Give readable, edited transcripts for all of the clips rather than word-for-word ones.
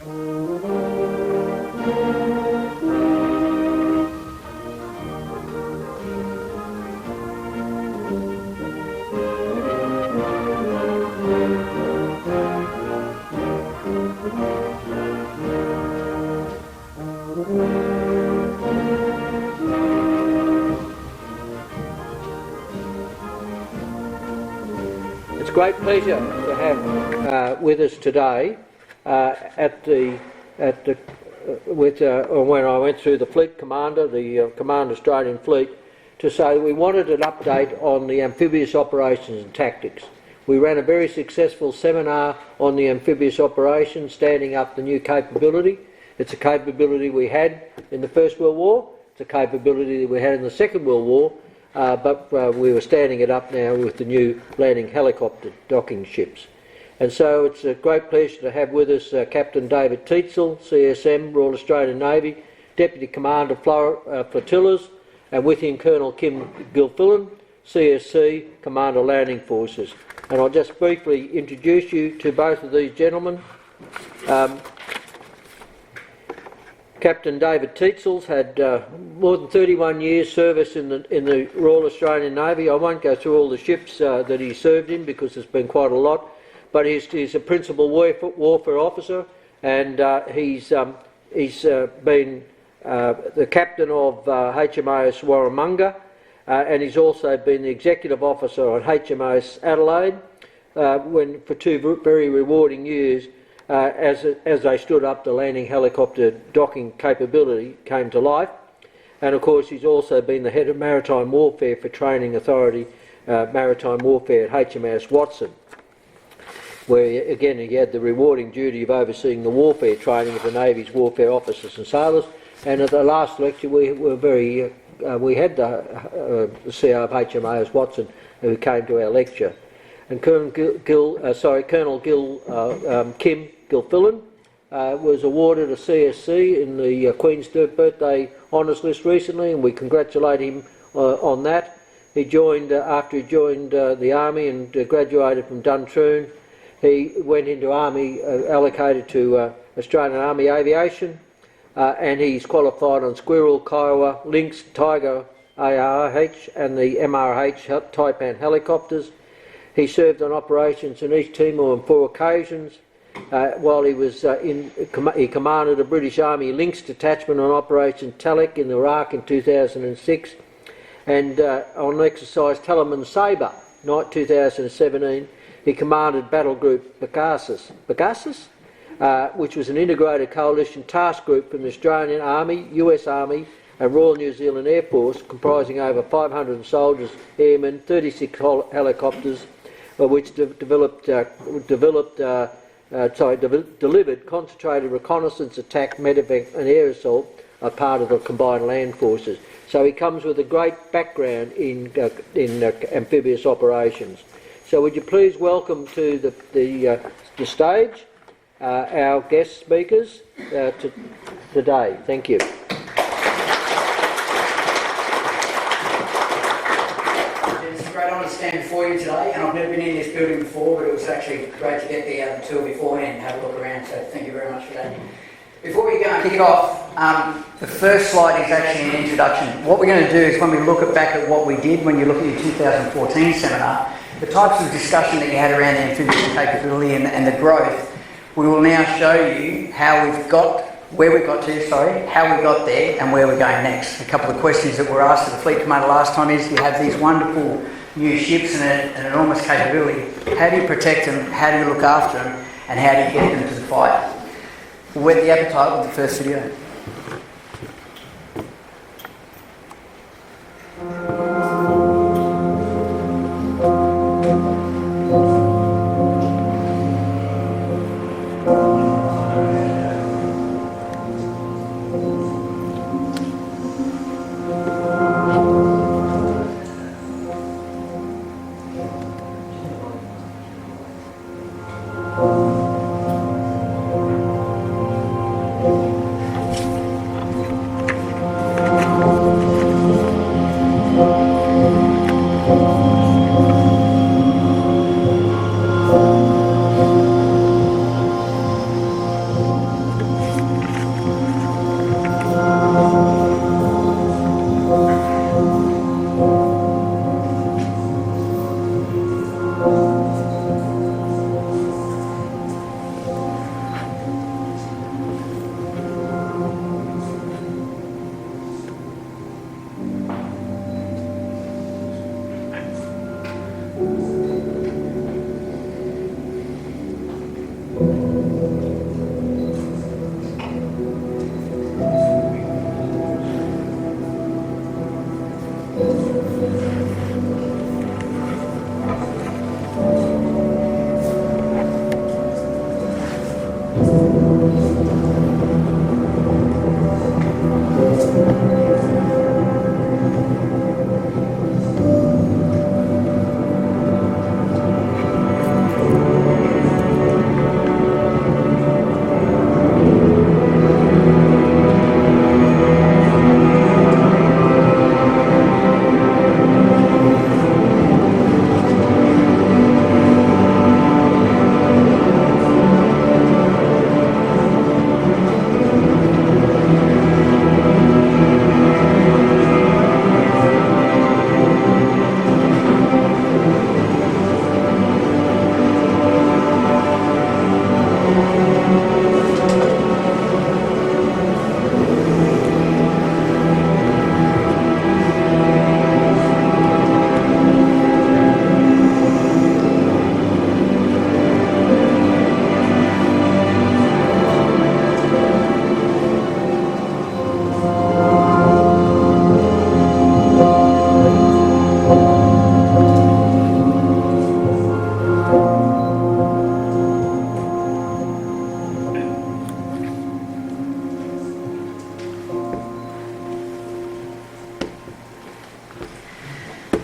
It's a great pleasure to have with us today when I went through the Fleet Commander, the Command Australian Fleet, to say we wanted an update on the amphibious operations and tactics. We ran a very successful seminar on the amphibious operations, standing up the new capability. It's a capability we had in the First World War, it's a capability that we had in the Second World War, but we were standing it up now with the new landing helicopter docking ships. And so it's a great pleasure to have with us Captain David Tietzel, CSM, Royal Australian Navy, Deputy Commander Flotillas, and with him Colonel Kim Gilfillan, CSC, Commander Landing Forces. And I'll just briefly introduce you to both of these gentlemen. Captain David Tietzel's had more than 31 years service in the Royal Australian Navy. I won't go through all the ships that he served in because there's been quite a lot, but he's a principal warfare officer, and he's been the captain of HMAS Warramunga, and he's also been the executive officer on HMAS Adelaide for two very rewarding years. As they stood up, the landing helicopter docking capability came to life. And of course he's also been the head of Maritime Warfare for Training Authority, Maritime Warfare at HMAS Watson, where again he had the rewarding duty of overseeing the warfare training of the Navy's warfare officers and sailors. And at the last lecture we had the CEO of HMAS Watson who came to our lecture. And Colonel Kim Gilfillan was awarded a CSC in the Queen's Birthday Honours List recently, and we congratulate him on that. He joined after he joined the Army and graduated from Duntroon. He went into Army allocated to Australian Army Aviation, and he's qualified on Squirrel, Kiowa, Lynx, Tiger, ARH, and the MRH Taipan helicopters. He served on operations in East Timor on 4 occasions. While he was he commanded a British Army Lynx detachment on Operation Talek in Iraq in 2006, and on exercise Telemann Sabre, night 2017, he commanded Battle Group Pegasus, which was an integrated coalition task group from the Australian Army, US Army and Royal New Zealand Air Force, comprising over 500 soldiers, airmen, 36 helicopters, which delivered concentrated reconnaissance, attack, medevac and air assault, are part of the combined land forces. So he comes with a great background in amphibious operations. So would you please welcome to the stage our guest speakers today. Thank you. Stand before you today, and I've never been in this building before, but it was actually great to get the tour beforehand and have a look around, so thank you very much for that. Before we go and kick off, the first slide is actually an introduction. What we're going to do is when we look back at what we did when you look at your 2014 seminar, the types of discussion that you had around the amphibious capability and the growth, we will now show you how we've got, where we got to, how we got there and where we're going next. A couple of questions that were asked of the Fleet Commander last time is, you have these wonderful new ships and an enormous capability. How do you protect them? How do you look after them? And how do you get them to the fight? We'll whet the appetite with the first video.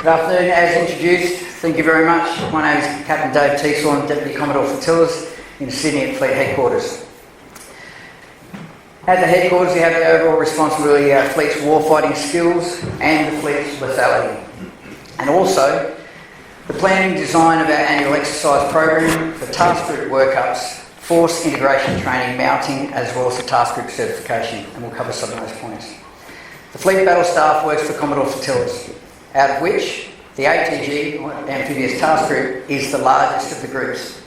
Good afternoon. As introduced, thank you very much. My name is Captain Dave Tietzel. I'm Deputy Commodore Flotillas in Sydney at Fleet Headquarters. At the headquarters, we have the overall responsibility of our fleet's warfighting skills and the fleet's lethality. And also, the planning and design of our annual exercise program, the task group workups, force integration training, mounting, as well as the task group certification, and we'll cover some of those points. The fleet battle staff works for Commodore Flotillas, out of which the ATG, or Amphibious Task Group, is the largest of the groups.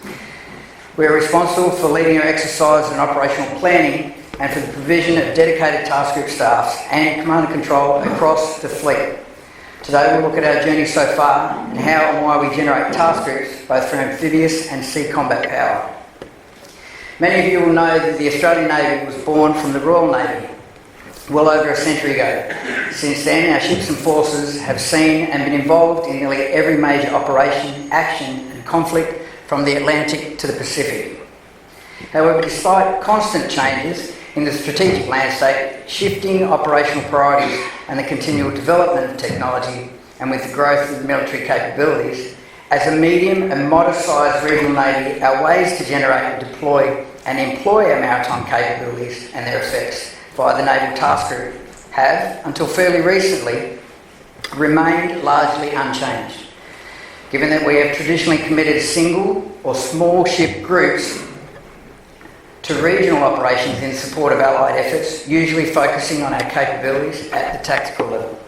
We are responsible for leading our exercise and operational planning and for the provision of dedicated task group staffs and command and control across the fleet. Today we'll look at our journey so far and how and why we generate task groups both for amphibious and sea combat power. Many of you will know that the Australian Navy was born from the Royal Navy well over a century ago. Since then, our ships and forces have seen and been involved in nearly every major operation, action and conflict from the Atlantic to the Pacific. However, despite constant changes in the strategic landscape, shifting operational priorities and the continual development of technology, and with the growth of military capabilities, as a medium and modest-sized regional navy, our ways to generate, deploy and employ our maritime capabilities and their effects via the Naval Task Group have, until fairly recently, remained largely unchanged. Given that we have traditionally committed single or small ship groups to regional operations in support of Allied efforts, usually focusing on our capabilities at the tactical level.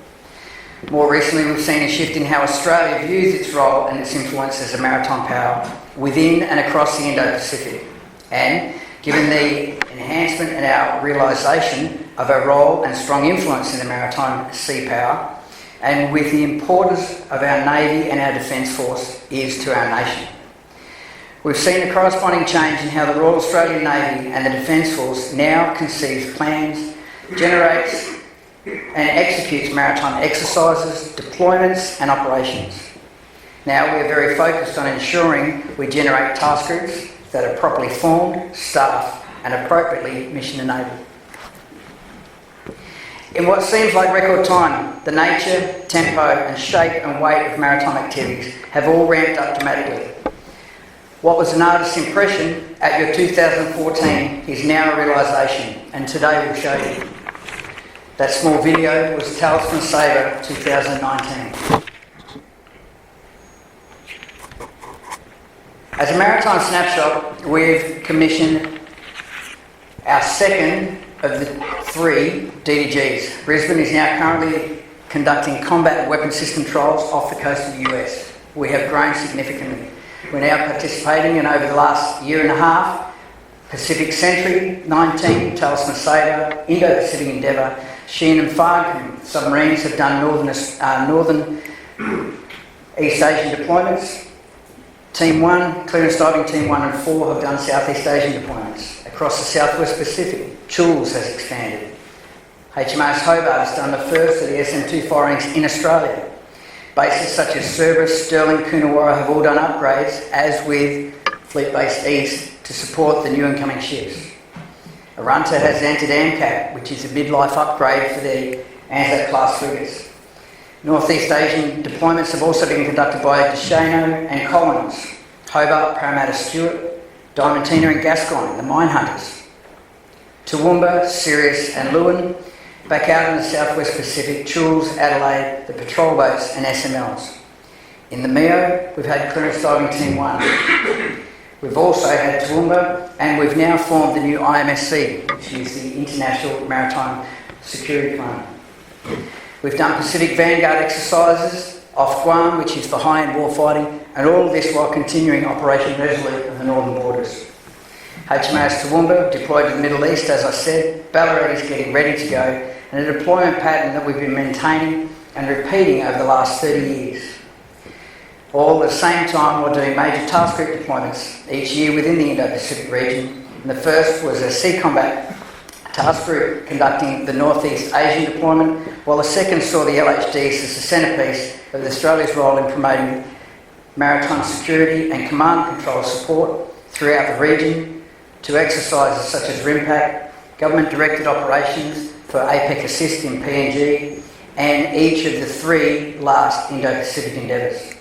More recently, we've seen a shift in how Australia views its role and its influence as a maritime power within and across the Indo-Pacific. And given the enhancement and our realisation of our role and strong influence in the maritime sea power, and with the importance of our Navy and our Defence Force is to our nation. We've seen a corresponding change in how the Royal Australian Navy and the Defence Force now conceives plans, generates and executes maritime exercises, deployments and operations. Now we are very focused on ensuring we generate task groups that are properly formed, staffed and appropriately mission enabled. In what seems like record time, the nature, tempo and shape and weight of maritime activities have all ramped up dramatically. What was an artist's impression at your 2014 is now a realisation, and today we'll show you. That small video was Talisman Sabre 2019. As a maritime snapshot, we've commissioned our second of the 3 DDGs. Brisbane is now currently conducting combat and weapon system trials off the coast of the US. We have grown significantly. We're now participating in, over the last year and a half, Pacific Sentry 19, Talisman Sabre, Indo-Pacific Endeavour, Sheen and Farg submarines have done northern East Asian deployments. Team 1, Clearance Diving Team 1 and 4 have done Southeast Asian deployments. Across the Southwest Pacific, Chul's has expanded. HMAS Hobart has done the first of the SM2 firings in Australia. Bases such as Cerberus, Stirling, Coonawarra have all done upgrades, as with Fleet Base East to to support the new incoming ships. Arunta has entered AMCAP, which is a midlife upgrade for the Anzac class frigates. Northeast Asian deployments have also been conducted by Deschano and Collins, Hobart, Parramatta Stewart, Diamantina and Gascoyne, the mine hunters, Toowoomba, Sirius and Lewin. Back out in the southwest Pacific, Choules, Adelaide, the patrol boats and SMLs. In the MEO, we've had Clearance Diving Team 1. We've also had Toowoomba, and we've now formed the new IMSC, which is the International Maritime Security Command. We've done Pacific Vanguard exercises off Guam, which is for high-end warfighting, and all of this while continuing Operation Resolute of the Northern Borders. HMAS Toowoomba deployed to the Middle East, as I said. Ballarat is getting ready to go, and a deployment pattern that we've been maintaining and repeating over the last 30 years. All at the same time, we're doing major task group deployments each year within the Indo-Pacific region. And the first was a Sea Combat Task Group conducting the Northeast Asian deployment, while the second saw the LHDs as the centrepiece of Australia's role in promoting maritime security and command and control support throughout the region to exercises such as RIMPAC, government-directed operations for APEC Assist in PNG, and each of the 3 last Indo-Pacific endeavours.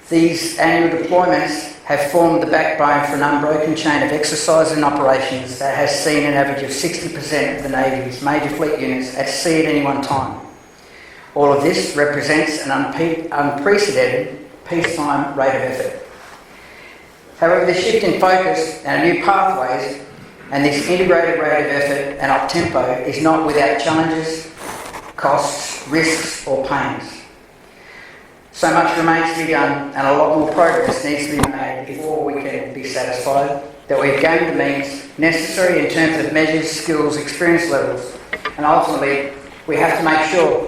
These annual deployments have formed the backbone for an unbroken chain of exercises and operations that has seen an average of 60% of the Navy's major fleet units at sea at any one time. All of this represents an unprecedented peacetime rate of effort. However, the shift in focus and new pathways and this integrated rate of effort and up-tempo is not without challenges, costs, risks or pains. So much remains to be done and a lot more progress needs to be made before we can be satisfied that we've gained the means necessary in terms of measures, skills, experience levels, and ultimately we have to make sure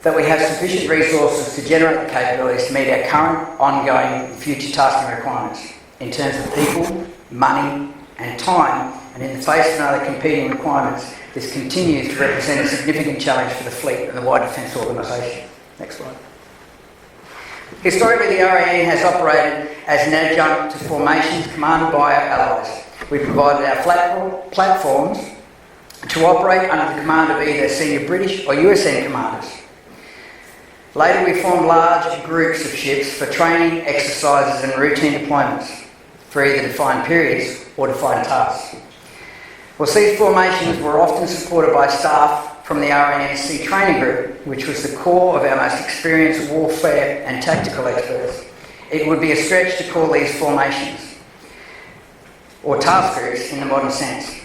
that we have sufficient resources to generate the capabilities to meet our current, ongoing and future tasking requirements in terms of people, money and time, and in the face of other competing requirements, this continues to represent a significant challenge for the fleet and the wider defence organisation. Next slide. Historically, the RAN has operated as an adjunct to formations commanded by our allies. We provided our platforms to operate under the command of either senior British or USN commanders. Later, we formed large groups of ships for training, exercises and routine deployments for either defined periods or defined tasks. Well, these formations were often supported by staff from the RANC training group, which was the core of our most experienced warfare and tactical experts. It would be a stretch to call these formations or task groups in the modern sense.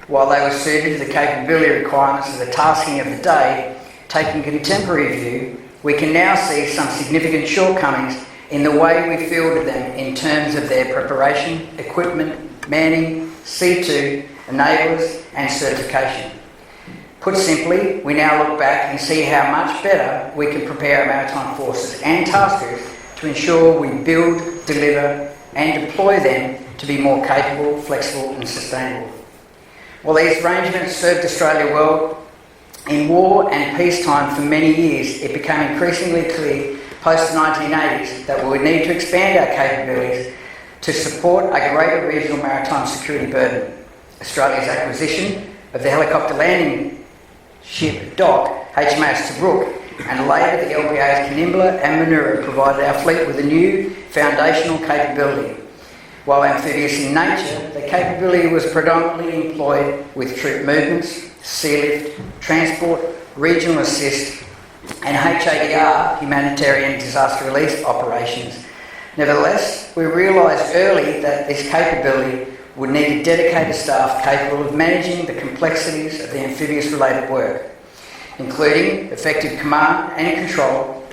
While they were suited to the capability requirements of the tasking of the day, taking a contemporary view, we can now see some significant shortcomings in the way we fielded them in terms of their preparation, equipment, manning, C2, enablers and certification. Put simply, we now look back and see how much better we can prepare our maritime forces and task groups to ensure we build, deliver and deploy them to be more capable, flexible and sustainable. While these arrangements served Australia well in war and peacetime for many years, it became increasingly clear post the 1980s that we would need to expand our capabilities to support a greater regional maritime security burden. Australia's acquisition of the helicopter landing ship dock, HMAS Tobruk, and later the LPA's Kanimbla and Manura provided our fleet with a new foundational capability. While amphibious in nature, the capability was predominantly employed with troop movements, sea lift, transport, regional assist, and HADR, humanitarian disaster relief operations. Nevertheless, we realised early that this capability would need a dedicated staff capable of managing the complexities of the amphibious-related work, including effective command and control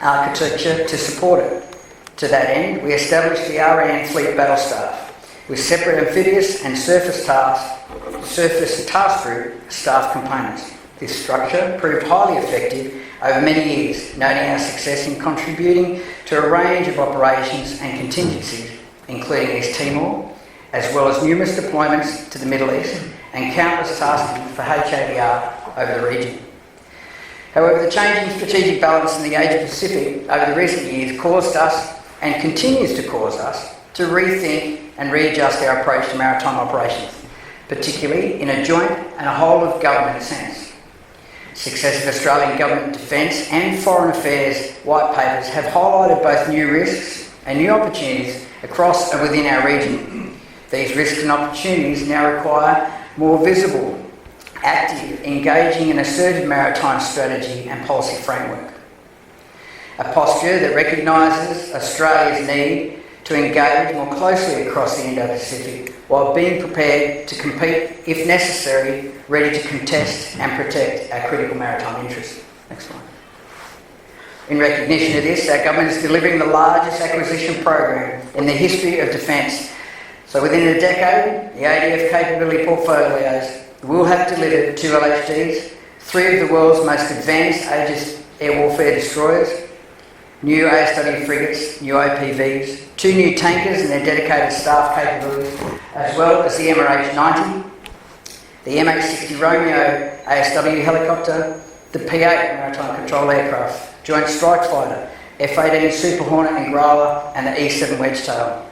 architecture to support it. To that end, we established the RAN Fleet Battle Staff with separate amphibious and surface task group staff components. This structure proved highly effective over many years, noting our success in contributing to a range of operations and contingencies, including East Timor, as well as numerous deployments to the Middle East and countless tasking for HADR over the region. However, the changing strategic balance in the Asia Pacific over the recent years caused us, and continues to cause us, to rethink and readjust our approach to maritime operations, particularly in a joint and a whole-of-government sense. Successive Australian government defence and foreign affairs white papers have highlighted both new risks and new opportunities across and within our region. These risks and opportunities now require more visible, active, engaging and assertive maritime strategy and policy framework. A posture that recognises Australia's need to engage more closely across the Indo-Pacific while being prepared to compete if necessary, ready to contest and protect our critical maritime interests. Next slide. In recognition of this, our government is delivering the largest acquisition program in the history of defence. So within a decade, the ADF capability portfolios will have delivered 2 LHDs, 3 of the world's most advanced Aegis air warfare destroyers, new ASW frigates, new OPVs, 2 new tankers and their dedicated staff capabilities, as well as the MRH-90, the MH-60 Romeo ASW helicopter, the P-8 maritime control aircraft, Joint Strike Fighter, F-18 Super Hornet and Growler, and the E-7 Wedgetail.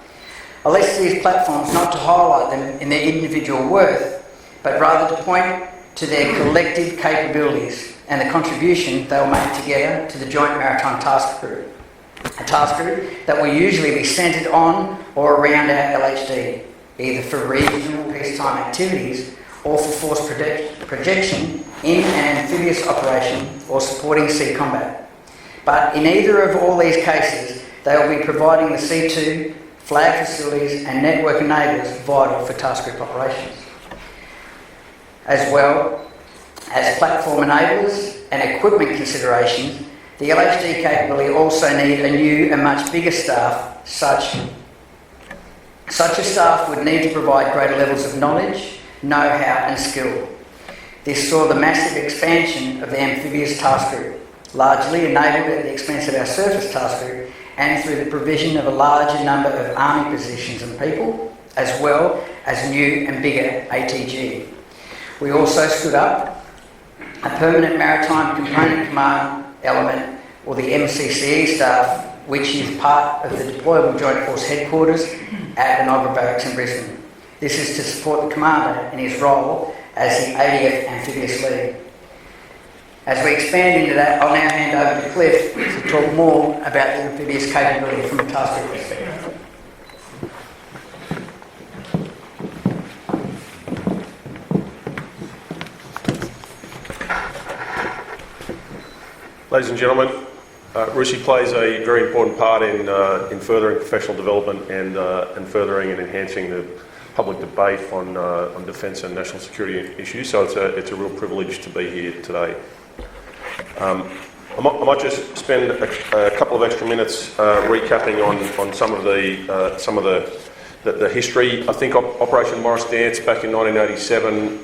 I list these platforms not to highlight them in their individual worth, but rather to point to their collective capabilities and the contribution they will make together to the Joint Maritime Task Group. A task group that will usually be centred on or around our LHD, either for regional peacetime activities or for force projection in an amphibious operation or supporting sea combat. But in either of all these cases, they will be providing the C2, flag facilities and network enablers vital for task group operations. As well as platform enablers and equipment considerations, the LHD capability also need a new and much bigger staff. Such a staff would need to provide greater levels of knowledge, know-how and skill. This saw the massive expansion of the Amphibious task group, largely enabled at the expense of our surface task group and through the provision of a larger number of army positions and people, as well as new and bigger ATG. We also stood up a permanent maritime component command element, or the MCCE staff, which is part of the deployable Joint Force headquarters at the Niagara Barracks in Brisbane. This is to support the commander in his role as the ADF Amphibious lead. As we expand into that, I'll now hand over to Cliff to talk more about the amphibious capability from a task group perspective. Ladies and gentlemen, RUSI plays a very important part in furthering professional development and furthering and enhancing the public debate on defence and national security issues. So it's a real privilege to be here today. I might just spend a couple of extra minutes recapping on some of the history. I think Operation Morris Dance back in 1987,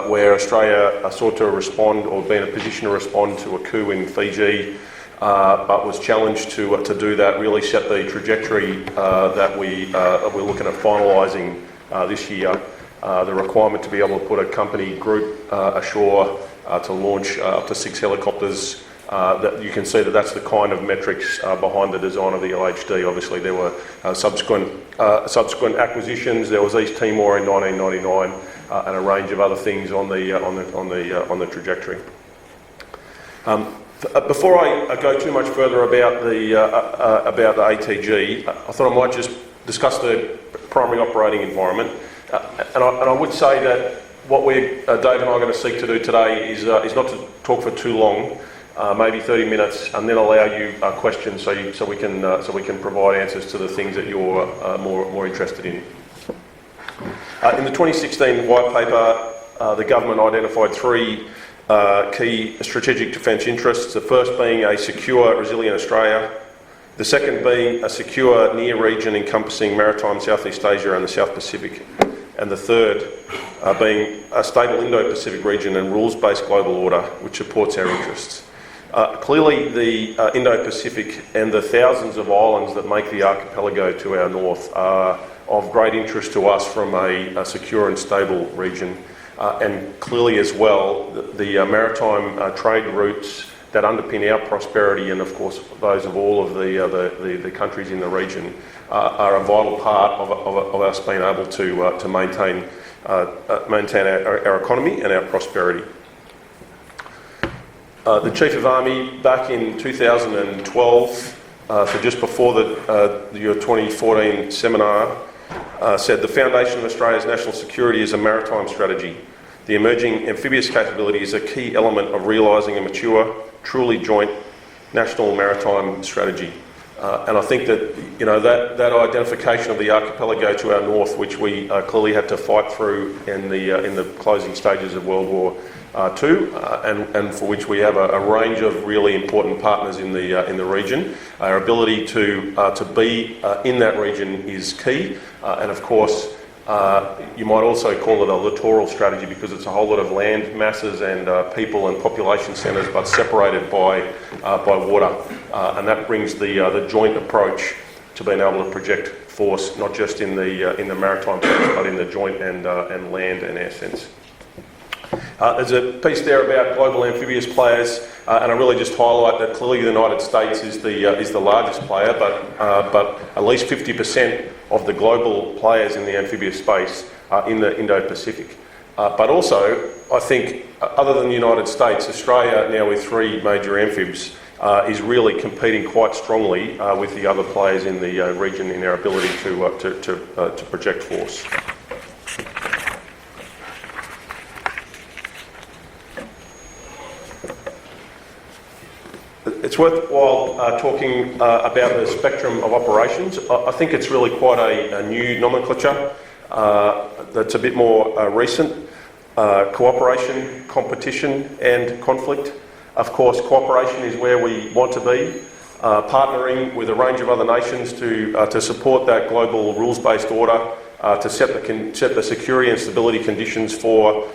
where Australia sought to respond or be in a position to respond to a coup in Fiji, but was challenged to do that, really set the trajectory that we're looking at finalising this year. The requirement to be able to put a company group ashore to launch up to 6 helicopters. That you can see that's the kind of metrics behind the design of the LHD. Obviously, there were subsequent acquisitions. There was East Timor in 1999, and a range of other things on the trajectory. Before I go too much further about the ATG, I thought I might just discuss the primary operating environment, and I would say that what Dave and I are going to seek to do today is not to talk for too long. Maybe 30 minutes, and then allow you questions so we can provide answers to the things that you're more interested in. In the 2016 white paper, the government identified 3 key strategic defence interests. The first being a secure, resilient Australia. The second being a secure near region encompassing maritime Southeast Asia and the South Pacific. And the third being a stable Indo-Pacific region and rules-based global order which supports our interests. Clearly, the Indo-Pacific and the thousands of islands that make the archipelago to our north are of great interest to us from a secure and stable region. And clearly as well, the maritime trade routes that underpin our prosperity, and of course those of all of the countries in the region, are a vital part of us being able to maintain our economy and our prosperity. The Chief of Army back in 2012, so just before your 2014 seminar, said the foundation of Australia's national security is a maritime strategy. The emerging amphibious capability is a key element of realising a mature, truly joint national maritime strategy. And I think that that identification of the archipelago to our north, which we clearly had to fight through in the closing stages of World War II, and for which we have a range of really important partners in the region. Our ability to be in that region is key, and of course you might also call it a littoral strategy because it's a whole lot of land masses and people and population centres, but separated by water, and that brings the joint approach to being able to project force not just in the maritime sense, but in the joint and land and air sense. There's a piece there about global amphibious players, and I really just highlight that clearly the United States is the largest player, but at least 50% of the global players in the amphibious space are in the Indo-Pacific. But also, I think, other than the United States, Australia now with 3 major amphibs is really competing quite strongly with the other players in the region in their ability to project force. It's worthwhile talking about the spectrum of operations. I think it's really quite a new nomenclature that's a bit more recent. Cooperation, competition and conflict. Of course, cooperation is where we want to be, partnering with a range of other nations to support that global rules-based order, to set the security and stability conditions for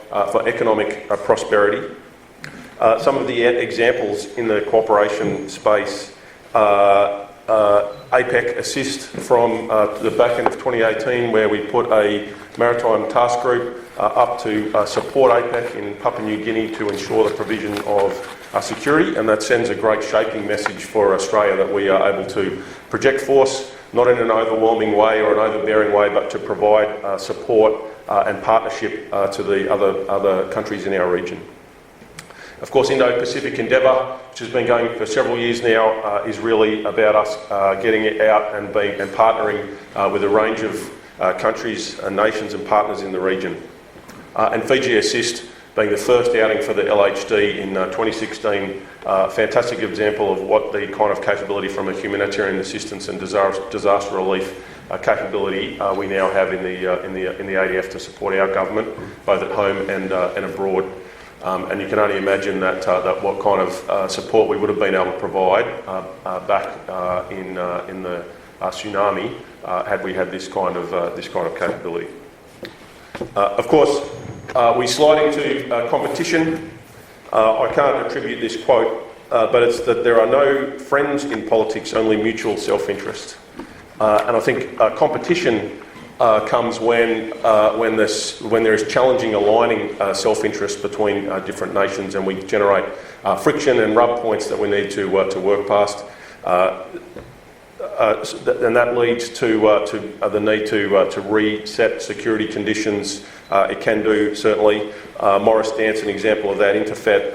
economic prosperity. Some of the examples in the cooperation space, APEC assist from the back end of 2018, where we put a maritime task group up to support APEC in Papua New Guinea to ensure the provision of security, and that sends a great shaping message for Australia that we are able to project force, not in an overwhelming way or an overbearing way, but to provide support and partnership to the other countries in our region. Of course, Indo-Pacific Endeavour, which has been going for several years now, is really about us getting it out and partnering with a range of countries and nations and partners in the region. And Fiji Assist being the first outing for the LHD in 2016, fantastic example of what the kind of capability from a humanitarian assistance and disaster relief capability we now have in the ADF to support our government, both at home and abroad. And you can only imagine that what kind of support we would have been able to provide back in the tsunami had we had this kind of capability. Of course, we slide into competition. I can't attribute this quote, but it's that there are no friends in politics, only mutual self-interest. And I think competition comes when there is challenging aligning self-interest between different nations, and we generate friction and rub points that we need to work past. And that leads to the need to reset security conditions. It can do, certainly. Morris Dance, an example of that, Interfet,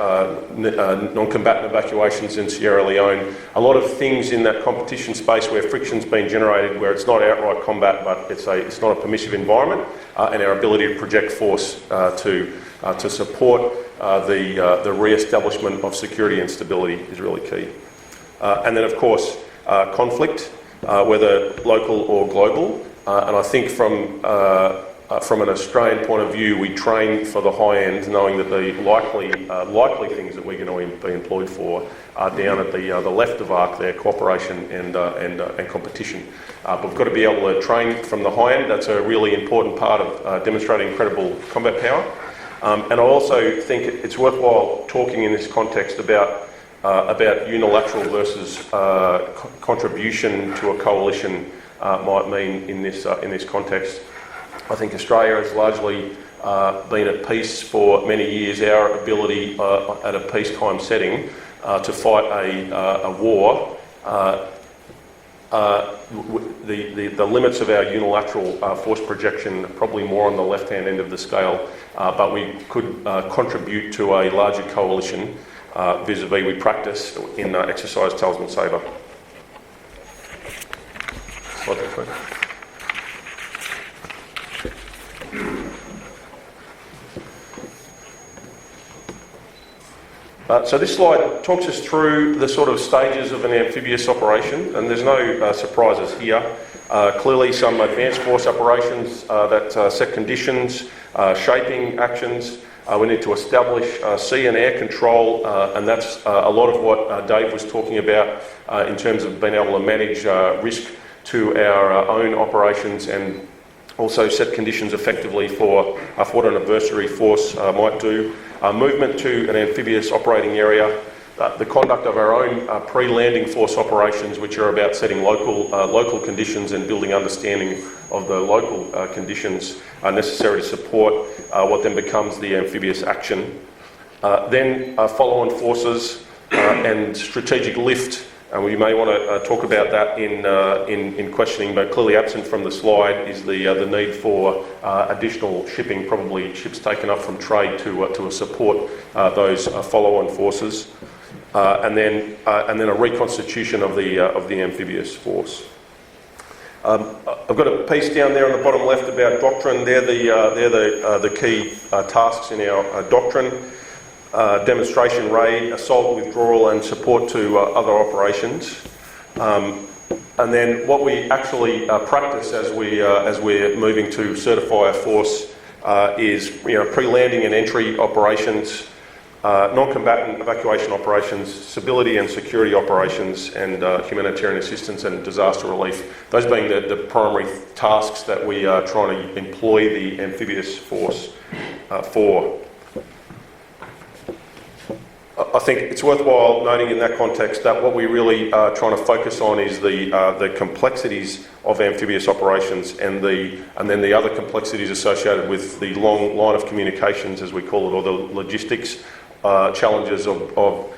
non-combatant evacuations in Sierra Leone. A lot of things in that competition space where friction's been generated, where it's not outright combat, but it's not a permissive environment, and our ability to project force to support the re-establishment of security and stability is really key. And then, of course, conflict, whether local or global. And I think from an Australian point of view, we train for the high end, knowing that the likely things that we're going to be employed for are down at the left of ARC there, cooperation and competition. But we've got to be able to train from the high end. That's a really important part of demonstrating credible combat power. And I also think it's worthwhile talking in this context about unilateral versus contribution to a coalition might mean in this context. I think Australia has largely been at peace for many years. Our ability at a peacetime setting to fight a war, the limits of our unilateral force projection are probably more on the left-hand end of the scale, but we could contribute to a larger coalition vis-a-vis we practice in exercise Talisman Sabre. Slide that, please. So this slide talks us through the sort of stages of an amphibious operation, and there's no surprises here. Clearly some advanced force operations that set conditions, shaping actions. We need to establish sea and air control, and that's a lot of what Dave was talking about in terms of being able to manage risk to our own operations and also set conditions effectively for what an adversary force might do. Movement to an amphibious operating area, the conduct of our own pre-landing force operations, which are about setting local conditions and building understanding of the local conditions necessary to support what then becomes the amphibious action. Then follow-on forces and strategic lift. And we may want to talk about that in questioning, but clearly absent from the slide is the need for additional shipping, probably ships taken up from trade to support those follow-on forces, and then a reconstitution of the amphibious force. I've got a piece down there on the bottom left about doctrine. They're the key tasks in our doctrine. Demonstration, raid, assault, withdrawal and support to other operations. And then what we actually practice as we're moving to certify a force is pre-landing and entry operations, non-combatant evacuation operations, stability and security operations, and humanitarian assistance and disaster relief. Those being the primary tasks that we are trying to employ the amphibious force for. I think it's worthwhile noting in that context that what we really are trying to focus on is the complexities of amphibious operations and then the other complexities associated with the long line of communications, as we call it, or the logistics challenges of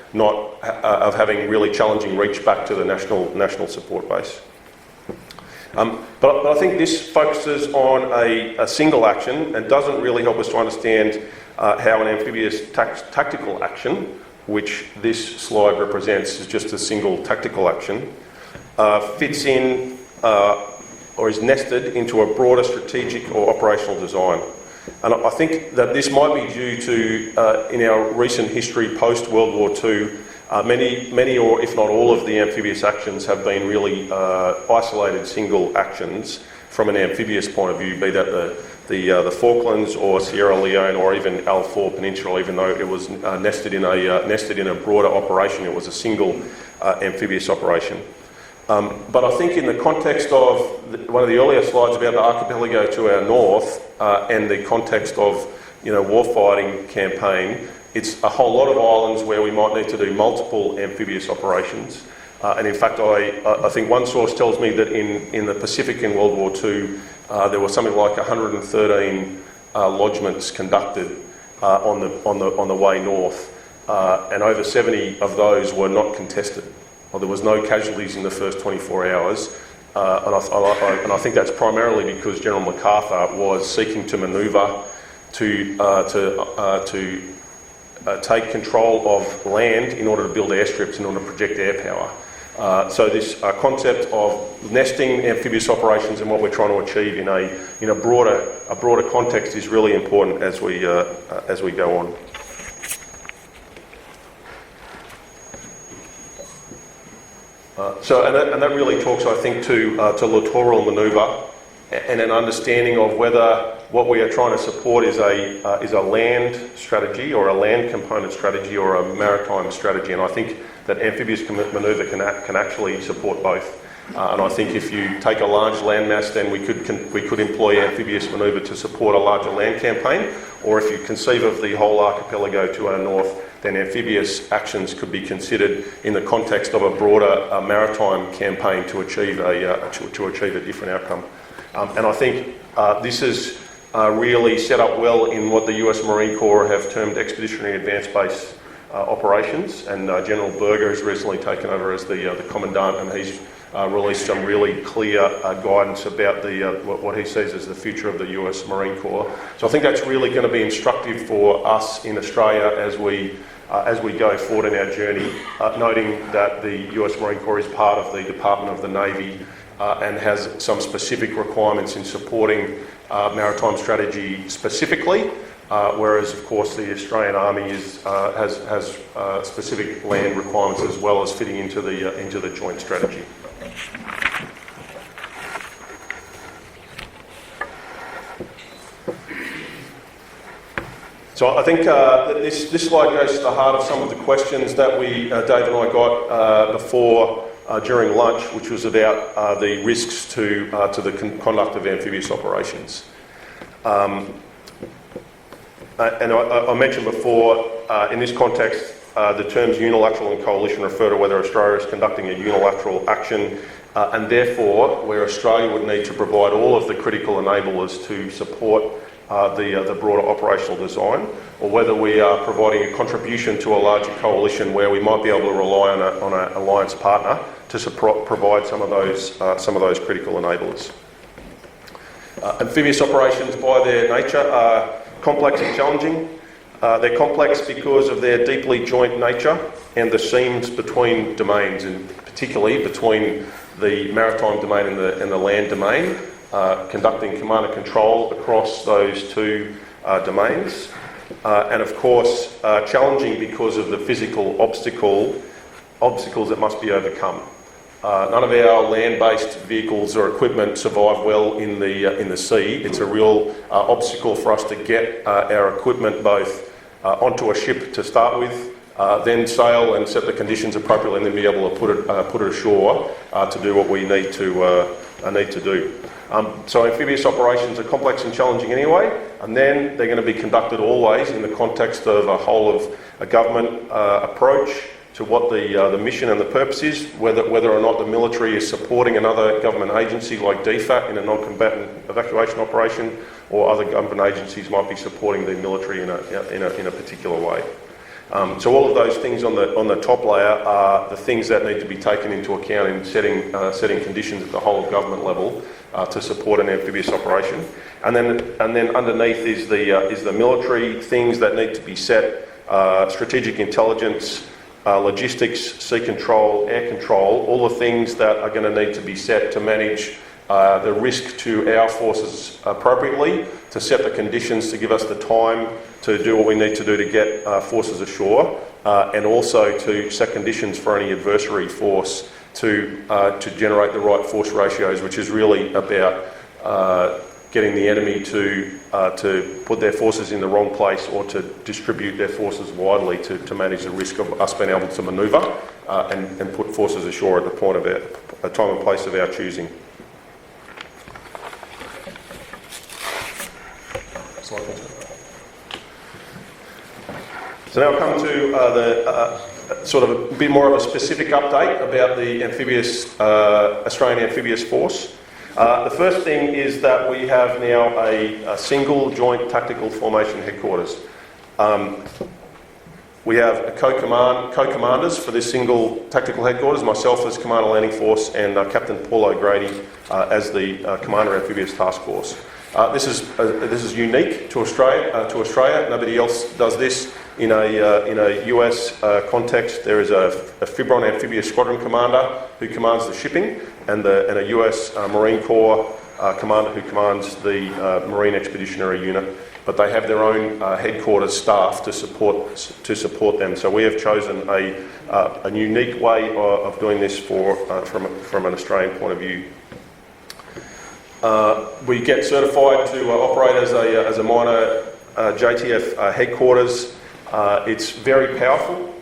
having really challenging reach back to the national support base. But I think this focuses on a single action and doesn't really help us to understand how an amphibious tactical action, which this slide represents as just a single tactical action, fits in or is nested into a broader strategic or operational design. And I think that this might be due to, in our recent history post-World War II, many or if not all of the amphibious actions have been really isolated single actions from an amphibious point of view, be that the Falklands or Sierra Leone or even L4 Peninsula, even though it was nested in a broader operation. It was a single amphibious operation. But I think in the context of one of the earlier slides about the archipelago to our north and the context of warfighting campaign, it's a whole lot of islands where we might need to do multiple amphibious operations. And in fact, I think one source tells me that in the Pacific in World War II, there was something like 113 lodgements conducted on the way north, and over 70 of those were not contested. Well, there was no casualties in the first 24 hours, and I think that's primarily because General MacArthur was seeking to manoeuvre to take control of land in order to build airstrips in order to project air power. So this concept of nesting amphibious operations and what we're trying to achieve in a broader context is really important as we go on. And that really talks, I think, to littoral manoeuvre and an understanding of whether what we are trying to support is a land strategy or a land component strategy or a maritime strategy. And I think that amphibious manoeuvre can actually support both. And I think if you take a large landmass, then we could employ amphibious manoeuvre to support a larger land campaign. Or if you conceive of the whole archipelago to our north, then amphibious actions could be considered in the context of a broader maritime campaign to achieve a different outcome. And I think this is really set up well in what the US Marine Corps have termed Expeditionary Advanced Base operations, and General Berger has recently taken over as the Commandant, and he's released some really clear guidance about what he sees as the future of the US Marine Corps. So I think that's really going to be instructive for us in Australia as we go forward in our journey, noting that the US Marine Corps is part of the Department of the Navy and has some specific requirements in supporting maritime strategy specifically, whereas of course the Australian Army has specific land requirements as well as fitting into the joint strategy. So I think this slide goes to the heart of some of the questions that Dave and I got before during lunch, which was about the risks to the conduct of amphibious operations. And I mentioned before, in this context, the terms unilateral and coalition refer to whether Australia is conducting a unilateral action, and therefore where Australia would need to provide all of the critical enablers to support the broader operational design, or whether we are providing a contribution to a larger coalition where we might be able to rely on an alliance partner to provide some of those critical enablers. Amphibious operations by their nature are complex and challenging. They're complex because of their deeply joint nature and the seams between domains, and particularly between the maritime domain and the land domain, conducting command and control across those two domains. And of course, challenging because of the physical obstacles that must be overcome. None of our land-based vehicles or equipment survive well in the sea. It's a real obstacle for us to get our equipment both onto a ship to start with, then sail and set the conditions appropriately, and then be able to put it ashore to do what we need to do. So amphibious operations are complex and challenging anyway, and then they're going to be conducted always in the context of a whole of a government approach to what the mission and the purpose is, whether or not the military is supporting another government agency like DFAT in a non-combatant evacuation operation, or other government agencies might be supporting the military in a particular way. So all of those things on the top layer are the things that need to be taken into account in setting conditions at the whole of government level to support an amphibious operation, and then underneath is the military things that need to be set: strategic intelligence, logistics, sea control, air control, all the things that are going to need to be set to manage the risk to our forces appropriately, to set the conditions to give us the time to do what we need to do to get forces ashore, and also to set conditions for any adversary force to generate the right force ratios, which is really about getting the enemy to put their forces in the wrong place, or to distribute their forces widely to manage the risk of us being able to manoeuvre and put forces ashore at the point of a time and place of our choosing. So now I'll come to the sort of a bit more of a specific update about the Australian Amphibious Force. The first thing is that we have now a single joint tactical formation headquarters. We have co-commanders for this single tactical headquarters, myself as Commander Landing Force and Captain Paul O'Grady as the Commander Amphibious Task Force. This is unique to Australia. Nobody else does this in a US context. There is a Fibron Amphibious Squadron Commander who commands the shipping, and a US Marine Corps commander who commands the Marine Expeditionary Unit. But they have their own headquarters staff to support them. So we have chosen a unique way of doing this from an Australian point of view. We get certified to operate as a minor JTF headquarters. It's very powerful.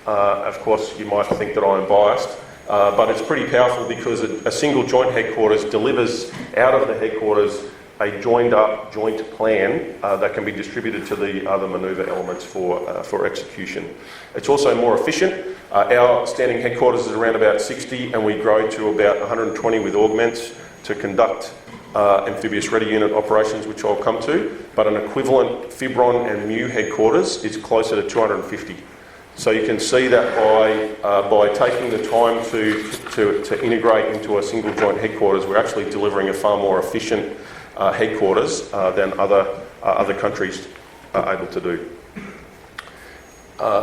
Of course, you might think that I'm biased, but it's pretty powerful because a single joint headquarters delivers out of the headquarters a joined-up joint plan that can be distributed to the other manoeuvre elements for execution. It's also more efficient. Our standing headquarters is around about 60, and we grow to about 120 with augments to conduct amphibious ready unit operations, which I'll come to, but an equivalent Fibron and Mu headquarters is closer to 250. So you can see that by taking the time to integrate into a single joint headquarters, we're actually delivering a far more efficient headquarters than other countries are able to do.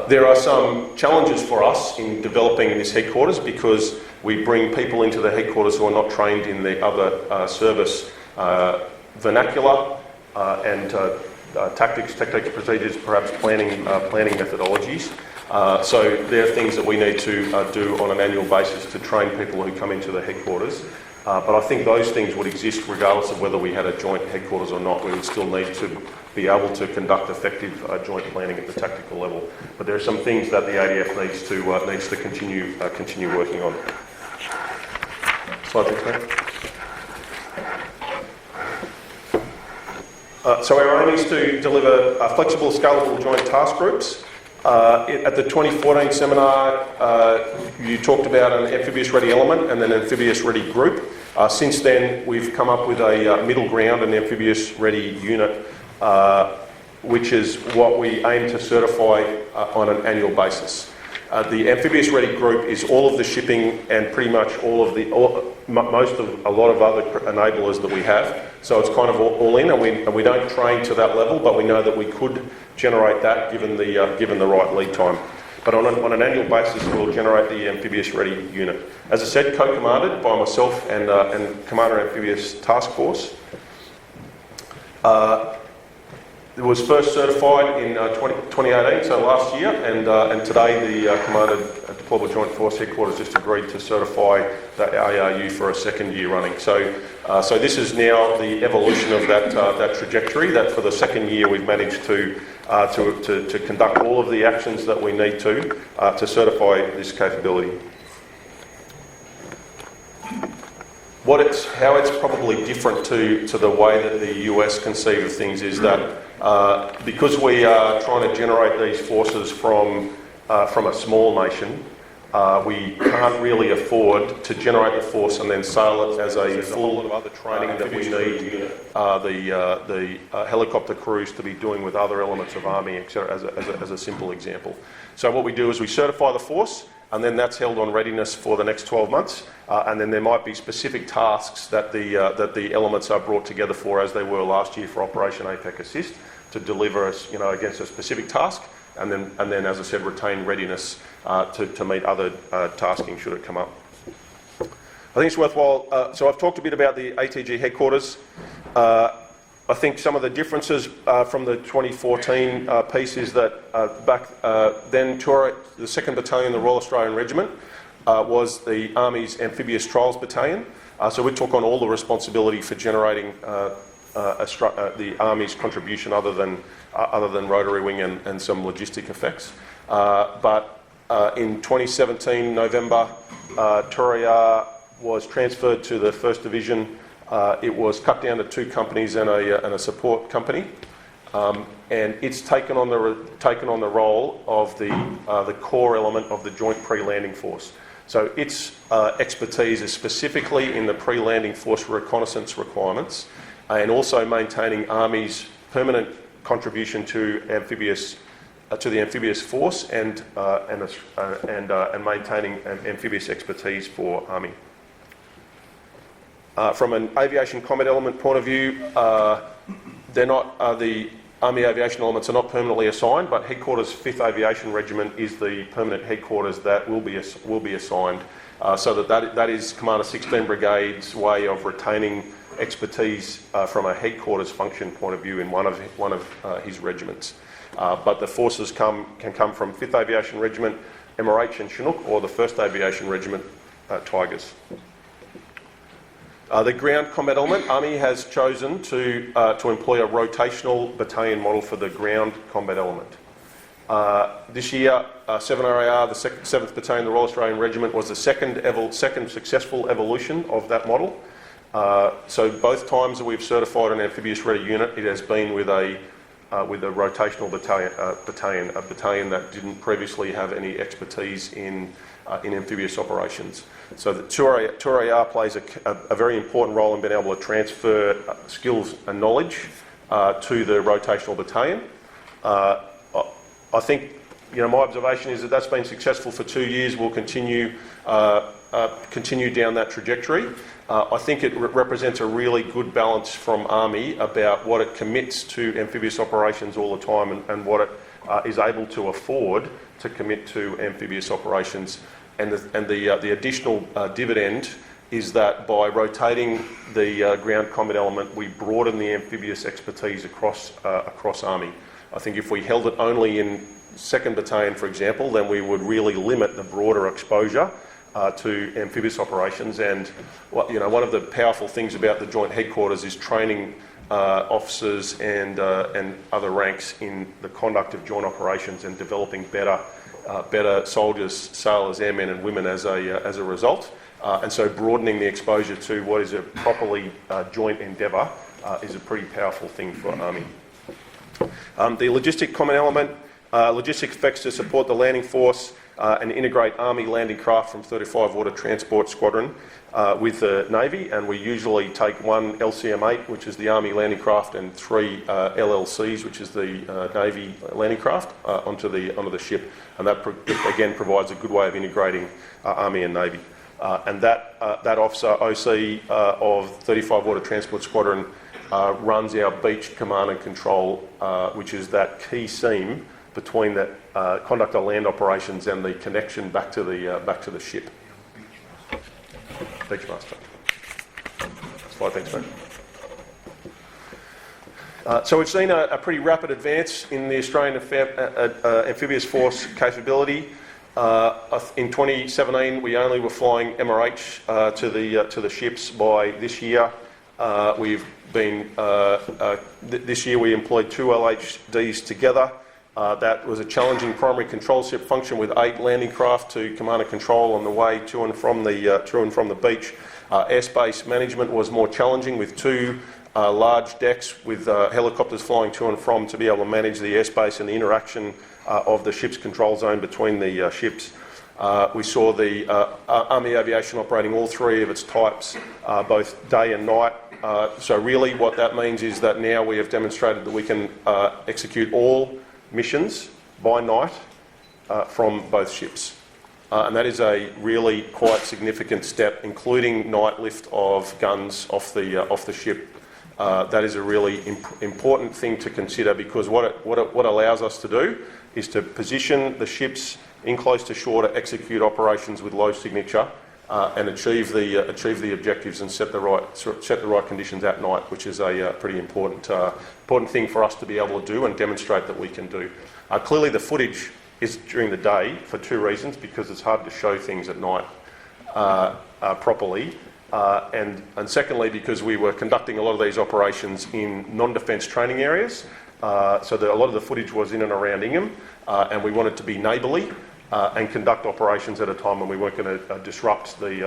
There are some challenges for us in developing this headquarters because we bring people into the headquarters who are not trained in the other service vernacular and tactics, procedures, perhaps planning methodologies. So there are things that we need to do on an annual basis to train people who come into the headquarters. But I think those things would exist regardless of whether we had a joint headquarters or not. We would still need to be able to conduct effective joint planning at the tactical level. But there are some things that the ADF needs to continue working on. Slide 15. So our aim is to deliver flexible, scalable joint task groups. At the 2014 seminar, you talked about an amphibious ready element and an amphibious ready group. Since then, we've come up with a middle ground, an amphibious ready unit, which is what we aim to certify on an annual basis. The amphibious ready group is all of the shipping and pretty much a lot of other enablers that we have. So it's kind of all in, and we don't train to that level, but we know that we could generate that given the right lead time. But on an annual basis, we'll generate the amphibious ready unit. As I said, co-commanded by myself and Commander Amphibious Task Force. It was first certified in 2018, so last year, and today the Commander Deployable Joint Force Headquarters just agreed to certify the ARU for a second year running. So this is now the evolution of that trajectory. That for the second year we've managed to conduct all of the actions that we need to certify this capability. How it's probably different to the way that the US conceive of things is that because we are trying to generate these forces from a small nation, we can't really afford to generate the force and then sail it as a full of other training that we need the helicopter crews to be doing with other elements of Army, etc., as a simple example. So what we do is we certify the force, and then that's held on readiness for the next 12 months, and then there might be specific tasks that the elements are brought together for, as they were last year for Operation APEC Assist, to deliver us, against a specific task, and then, as I said, retain readiness to meet other tasking should it come up. I think it's worthwhile. So I've talked a bit about the ATG headquarters. I think some of the differences from the 2014 piece is that back then, the 2nd Battalion, the Royal Australian Regiment, was the Army's Amphibious Trials Battalion. So we took on all the responsibility for generating the Army's contribution, other than rotary wing and some logistic effects. But in 2017 November, Torreya was transferred to the 1st Division. It was cut down to 2 companies and a support company, and it's taken on the role of the core element of the Joint Pre-Landing Force. So its expertise is specifically in the pre-landing force reconnaissance requirements, and also maintaining Army's permanent contribution to the amphibious force and maintaining amphibious expertise for Army. From an aviation combat element point of view, they're not the Army aviation elements are not permanently assigned, but Headquarters 5th Aviation Regiment is the permanent headquarters that will be assigned. So that is Commander 16 Brigade's way of retaining expertise from a headquarters function point of view in one of his regiments. But the forces can come from 5th Aviation Regiment, MRH and Chinook, or the 1st Aviation Regiment, Tigers. The ground combat element, Army has chosen to employ a rotational battalion model for the ground combat element. This year, 7RAR, the 7th Battalion, the Royal Australian Regiment, was the second successful evolution of that model. So both times that we've certified an amphibious ready unit, it has been with a rotational battalion that didn't previously have any expertise in amphibious operations. So the 2RAR plays a very important role in being able to transfer skills and knowledge to the rotational battalion. I think my observation is that that's been successful for 2 years. We'll continue down that trajectory. I think it represents a really good balance from Army about what it commits to amphibious operations all the time and what it is able to afford to commit to amphibious operations. And the additional dividend is that by rotating the ground combat element, we broaden the amphibious expertise across Army. I think if we held it only in 2nd Battalion, for example, then we would really limit the broader exposure to amphibious operations. And one of the powerful things about the Joint Headquarters is training officers and other ranks in the conduct of joint operations and developing better soldiers, sailors, airmen and women as a result. And so broadening the exposure to what is a properly joint endeavour is a pretty powerful thing for Army. The logistic common element, logistic effects to support the landing force and integrate Army landing craft from 35 Water Transport Squadron with the Navy, and we usually take one LCM-8, which is the Army landing craft, and 3 LLCs, which is the Navy landing craft, onto the ship, and that again provides a good way of integrating Army and Navy. And that officer, OC of 35 Water Transport Squadron, runs our beach command and control, which is that key seam between the conduct of land operations and the connection back to the ship. Beachmaster. Slide, thanks, mate. So we've seen a pretty rapid advance in the Australian amphibious force capability. In 2017, we only were flying MRH to the ships. By this year, this year we employed 2 LHDs together. That was a challenging primary control ship function with 8 landing craft to command and control on the way to and from the beach. Airspace management was more challenging with 2 large decks with helicopters flying to and from to be able to manage the airspace and the interaction of the ship's control zone between the ships. We saw the Army Aviation operating all 3 of its types, both day and night. So really what that means is that now we have demonstrated that we can execute all missions by night from both ships. And that is a really quite significant step, including night lift of guns off the ship. That is a really important thing to consider, because what it allows us to do is to position the ships in close to shore to execute operations with low signature and achieve the objectives and set the right conditions at night, which is a pretty important thing for us to be able to do and demonstrate that we can do. Clearly, the footage is during the day for 2 reasons: because it's hard to show things at night properly, and secondly, because we were conducting a lot of these operations in non-defence training areas. So a lot of the footage was in and around Ingham, and we wanted to be neighbourly and conduct operations at a time when we weren't going to disrupt the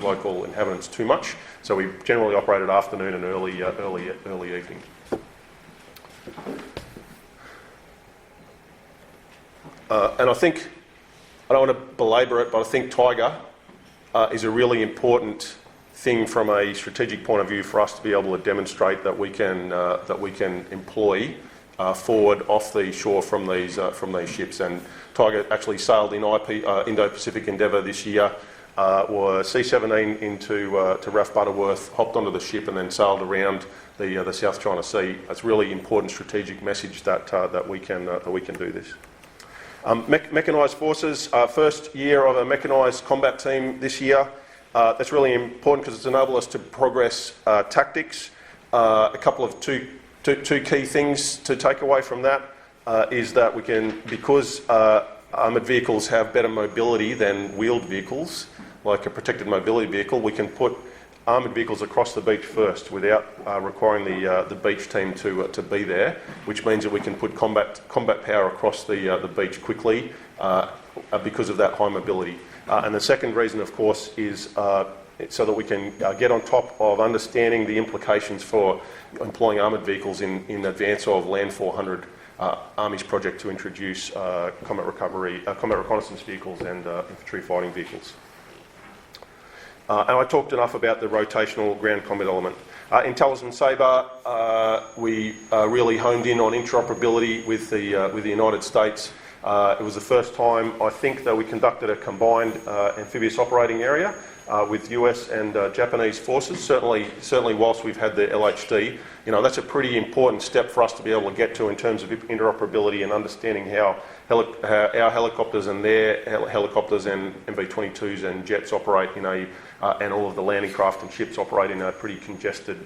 local inhabitants too much. So we generally operated afternoon and early evening. And I think, I don't want to belabour it, but I think Tiger is a really important thing from a strategic point of view for us to be able to demonstrate that we can employ forward off the shore from these ships. And Tiger actually sailed in Indo-Pacific Endeavour this year, was C-17 into RAF Butterworth, hopped onto the ship and then sailed around the South China Sea. It's a really important strategic message that we can do this. Mechanised forces, first year of a mechanised combat team this year. That's really important because it's enabled us to progress tactics. A couple of two key things to take away from that is that we can, because armoured vehicles have better mobility than wheeled vehicles, like a protected mobility vehicle, we can put armoured vehicles across the beach first without requiring the beach team to be there, which means that we can put combat power across the beach quickly because of that high mobility. And the second reason, of course, is so that we can get on top of understanding the implications for employing armoured vehicles in advance of Land 400 Army's project to introduce combat reconnaissance vehicles and infantry fighting vehicles. And I talked enough about the rotational ground combat element. In Talisman Sabre, we really honed in on interoperability with the United States. It was the first time, I think, that we conducted a combined amphibious operating area with US and Japanese forces. Certainly whilst we've had the LHD, that's a pretty important step for us to be able to get to in terms of interoperability and understanding how our helicopters and their helicopters and MV-22s and jets operate and all of the landing craft and ships operate in a pretty congested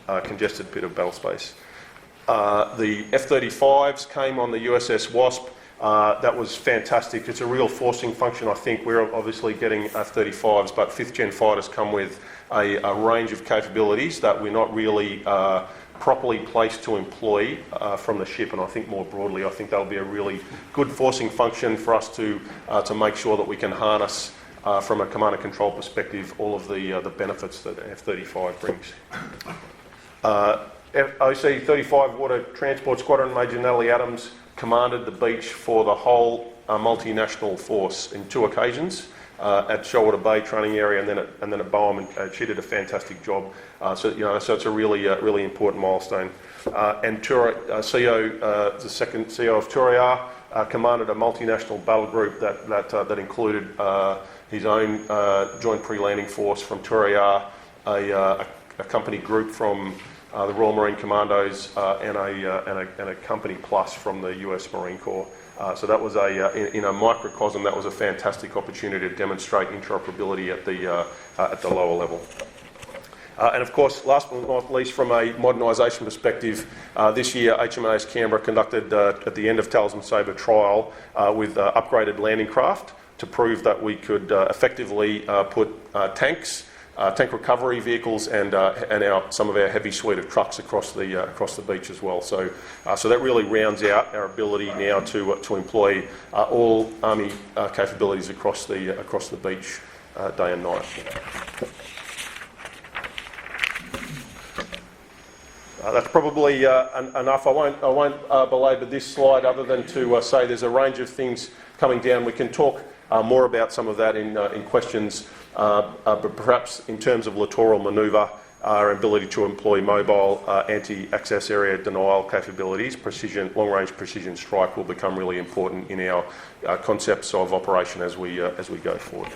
bit of battle space. The F-35s came on the USS Wasp. That was fantastic. It's a real forcing function. I think we're obviously getting F-35s, but 5th gen fighters come with a range of capabilities that we're not really properly placed to employ from the ship, and I think more broadly, I think that'll be a really good forcing function for us to make sure that we can harness from a command and control perspective all of the benefits that F-35 brings. OC-35 Water Transport Squadron, Major Natalie Adams commanded the beach for the whole multinational force in 2 occasions. At Shoalwater Bay training area and then at Boehm, and she did a fantastic job. So it's a really important milestone. And the second CEO of Turiar commanded a multinational battle group that included his own joint pre-landing force from Turiar, a company group from the Royal Marine Commandos, and a company plus from the US Marine Corps. So that was in a microcosm, that was a fantastic opportunity to demonstrate interoperability at the lower level. And of course, last but not least, from a modernisation perspective, this year HMAS Canberra conducted at the end of Talisman Sabre trial with upgraded landing craft to prove that we could effectively put tanks, tank recovery vehicles, and some of our heavy suite of trucks across the beach as well. So that really rounds out our ability now to employ all Army capabilities across the beach day and night. That's probably enough. I won't belabor this slide other than to say there's a range of things coming down. We can talk more about some of that in questions. But perhaps in terms of littoral manoeuvre, our ability to employ mobile anti-access area denial capabilities, long-range precision strike will become really important in our concepts of operation as we go forward.